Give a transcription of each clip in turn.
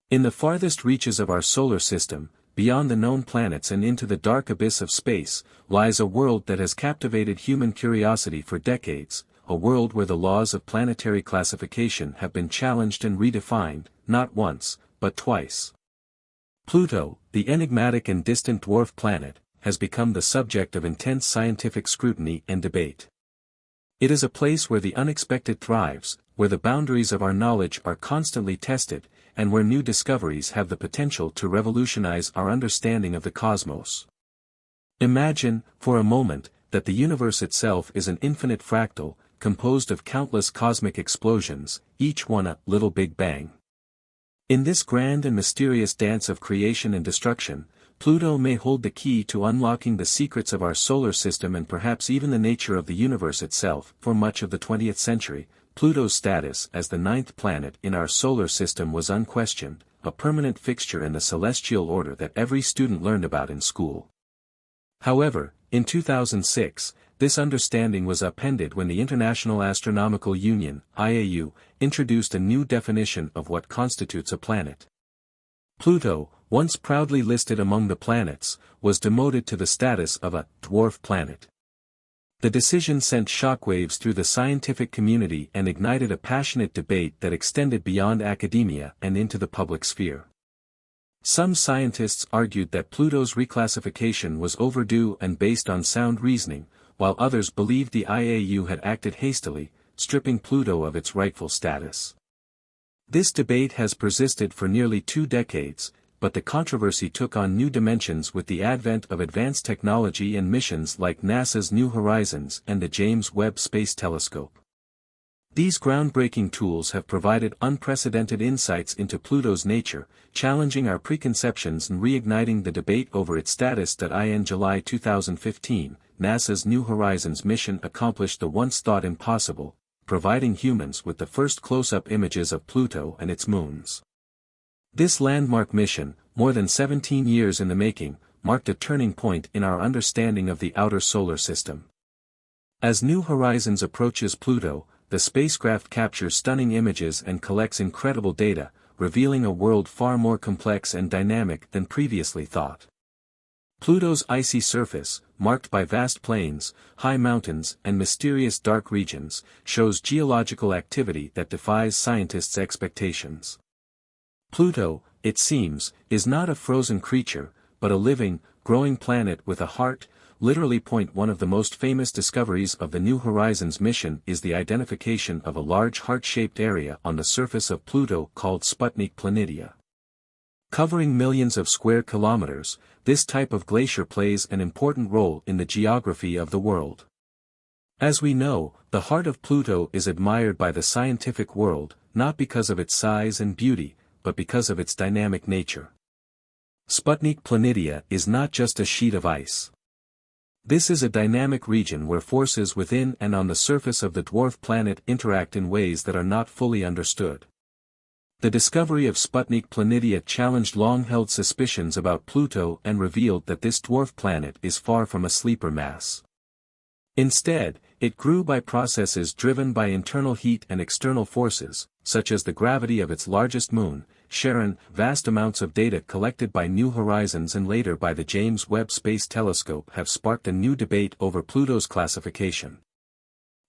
In the farthest reaches of our solar system, beyond the known planets and into the dark abyss of space, lies a world that has captivated human curiosity for decades, a world where the laws of planetary classification have been challenged and redefined, not once, but twice. Pluto, the enigmatic and distant dwarf planet, has become the subject of intense scientific scrutiny and debate. It is a place where the unexpected thrives, where the boundaries of our knowledge are constantly tested, and where new discoveries have the potential to revolutionize our understanding of the cosmos. Imagine, for a moment, that the universe itself is an infinite fractal, composed of countless cosmic explosions, each one a little Big Bang. In this grand and mysterious dance of creation and destruction, Pluto may hold the key to unlocking the secrets of our solar system and perhaps even the nature of the universe itself. For much of the 20th century, Pluto's status as the ninth planet in our solar system was unquestioned, a permanent fixture in the celestial order that every student learned about in school. However, in 2006, this understanding was upended when the International Astronomical Union, IAU, introduced a new definition of what constitutes a planet. Pluto, once proudly listed among the planets, was demoted to the status of a dwarf planet. The decision sent shockwaves through the scientific community and ignited a passionate debate that extended beyond academia and into the public sphere. Some scientists argued that Pluto's reclassification was overdue and based on sound reasoning, while others believed the IAU had acted hastily, stripping Pluto of its rightful status. This debate has persisted for nearly 2 decades, but the controversy took on new dimensions with the advent of advanced technology and missions like NASA's New Horizons and the James Webb Space Telescope. These groundbreaking tools have provided unprecedented insights into Pluto's nature, challenging our preconceptions and reigniting the debate over its status. In July 2015, NASA's New Horizons mission accomplished the once thought impossible, providing humans with the first close-up images of Pluto and its moons. This landmark mission, more than 17 years in the making, marked a turning point in our understanding of the outer solar system. As New Horizons approaches Pluto, the spacecraft captures stunning images and collects incredible data, revealing a world far more complex and dynamic than previously thought. Pluto's icy surface, marked by vast plains, high mountains and mysterious dark regions, shows geological activity that defies scientists' expectations. Pluto, it seems, is not a frozen creature, but a living, growing planet with a heart. Literally. One of the most famous discoveries of the New Horizons mission is the identification of a large heart-shaped area on the surface of Pluto called Sputnik Planitia. Covering millions of square kilometers, this type of glacier plays an important role in the geography of the world. As we know, the heart of Pluto is admired by the scientific world, not because of its size and beauty, but because of its dynamic nature. Sputnik Planitia is not just a sheet of ice. This is a dynamic region where forces within and on the surface of the dwarf planet interact in ways that are not fully understood. The discovery of Sputnik Planitia challenged long-held suspicions about Pluto and revealed that this dwarf planet is far from a sleeper mass. Instead, it grew by processes driven by internal heat and external forces, such as the gravity of its largest moon, Charon. Vast amounts of data collected by New Horizons and later by the James Webb Space Telescope have sparked a new debate over Pluto's classification.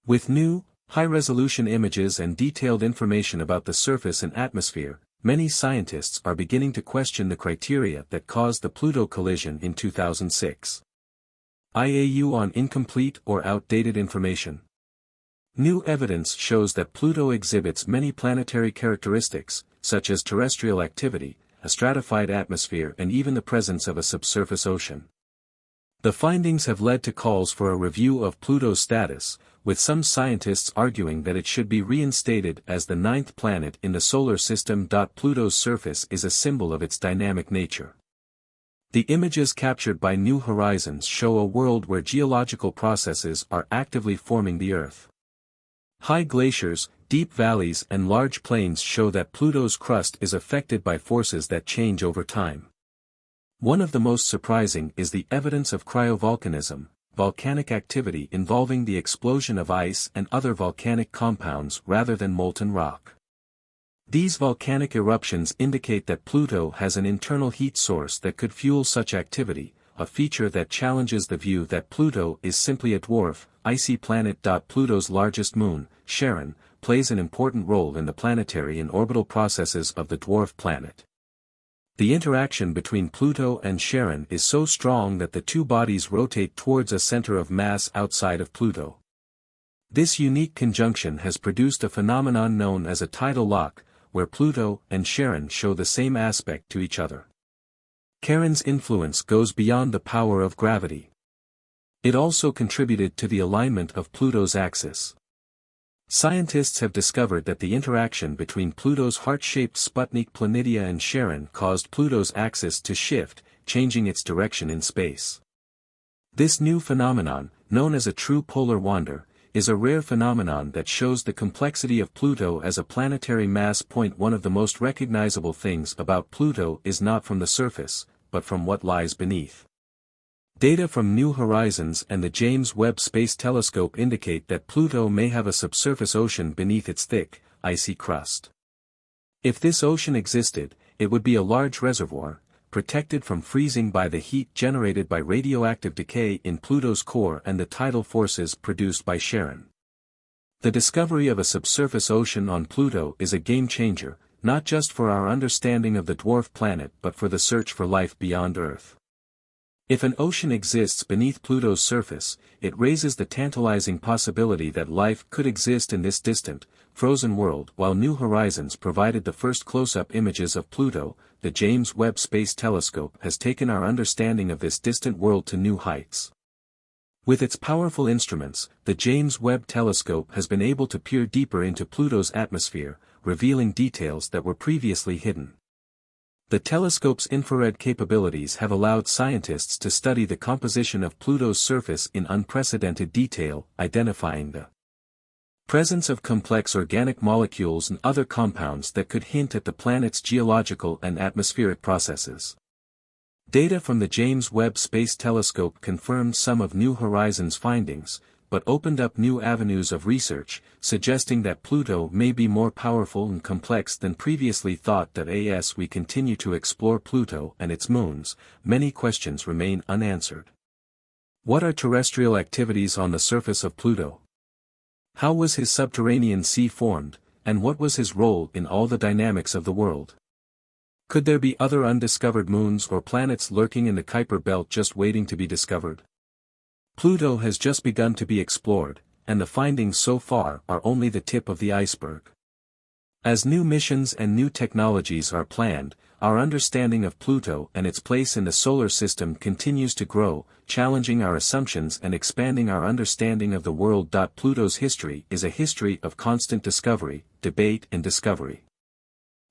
With new, high-resolution images and detailed information about the surface and atmosphere, many scientists are beginning to question the criteria that caused the Pluto collision in 2006. IAU on incomplete or outdated information. New evidence shows that Pluto exhibits many planetary characteristics, such as terrestrial activity, a stratified atmosphere and even the presence of a subsurface ocean. The findings have led to calls for a review of Pluto's status, with some scientists arguing that it should be reinstated as the ninth planet in the solar system. Pluto's surface is a symbol of its dynamic nature. The images captured by New Horizons show a world where geological processes are actively forming the Earth. High glaciers, deep valleys and large plains show that Pluto's crust is affected by forces that change over time. One of the most surprising is the evidence of cryovolcanism, volcanic activity involving the explosion of ice and other volcanic compounds rather than molten rock. These volcanic eruptions indicate that Pluto has an internal heat source that could fuel such activity, a feature that challenges the view that Pluto is simply a dwarf, icy planet. Pluto's largest moon, Charon, plays an important role in the planetary and orbital processes of the dwarf planet. The interaction between Pluto and Charon is so strong that the two bodies rotate towards a center of mass outside of Pluto. This unique conjunction has produced a phenomenon known as a tidal lock, where Pluto and Charon show the same aspect to each other. Charon's influence goes beyond the power of gravity. It also contributed to the alignment of Pluto's axis. Scientists have discovered that the interaction between Pluto's heart-shaped Sputnik Planitia and Charon caused Pluto's axis to shift, changing its direction in space. This new phenomenon, known as a true polar wander, is a rare phenomenon that shows the complexity of Pluto as a planetary mass point. One of the most recognizable things about Pluto is not from the surface, but from what lies beneath. Data from New Horizons and the James Webb Space Telescope indicate that Pluto may have a subsurface ocean beneath its thick, icy crust. If this ocean existed, it would be a large reservoir, protected from freezing by the heat generated by radioactive decay in Pluto's core and the tidal forces produced by Charon. The discovery of a subsurface ocean on Pluto is a game-changer, not just for our understanding of the dwarf planet but for the search for life beyond Earth. If an ocean exists beneath Pluto's surface, it raises the tantalizing possibility that life could exist in this distant, frozen world. While New Horizons provided the first close-up images of Pluto, the James Webb Space Telescope has taken our understanding of this distant world to new heights. With its powerful instruments, the James Webb Telescope has been able to peer deeper into Pluto's atmosphere, revealing details that were previously hidden. The telescope's infrared capabilities have allowed scientists to study the composition of Pluto's surface in unprecedented detail, identifying the presence of complex organic molecules and other compounds that could hint at the planet's geological and atmospheric processes. Data from the James Webb Space Telescope confirmed some of New Horizons' findings, but opened up new avenues of research, suggesting that Pluto may be more powerful and complex than previously thought. As we continue to explore Pluto and its moons, many questions remain unanswered. What are terrestrial activities on the surface of Pluto? How was his subterranean sea formed, and what was his role in all the dynamics of the world? Could there be other undiscovered moons or planets lurking in the Kuiper Belt just waiting to be discovered? Pluto has just begun to be explored, and the findings so far are only the tip of the iceberg. As new missions and new technologies are planned, our understanding of Pluto and its place in the solar system continues to grow, challenging our assumptions and expanding our understanding of the world. Pluto's history is a history of constant discovery, debate and discovery.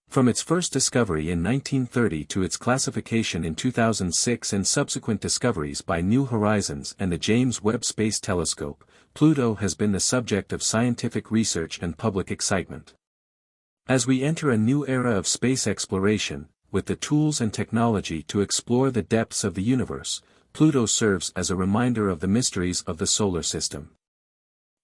From its first discovery in 1930 to its classification in 2006 and subsequent discoveries by New Horizons and the James Webb Space Telescope, Pluto has been the subject of scientific research and public excitement. As we enter a new era of space exploration, with the tools and technology to explore the depths of the universe, Pluto serves as a reminder of the mysteries of the solar system.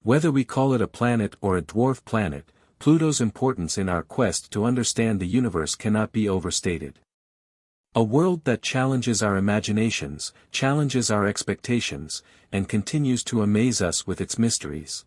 Whether we call it a planet or a dwarf planet, Pluto's importance in our quest to understand the universe cannot be overstated. A world that challenges our imaginations, challenges our expectations, and continues to amaze us with its mysteries.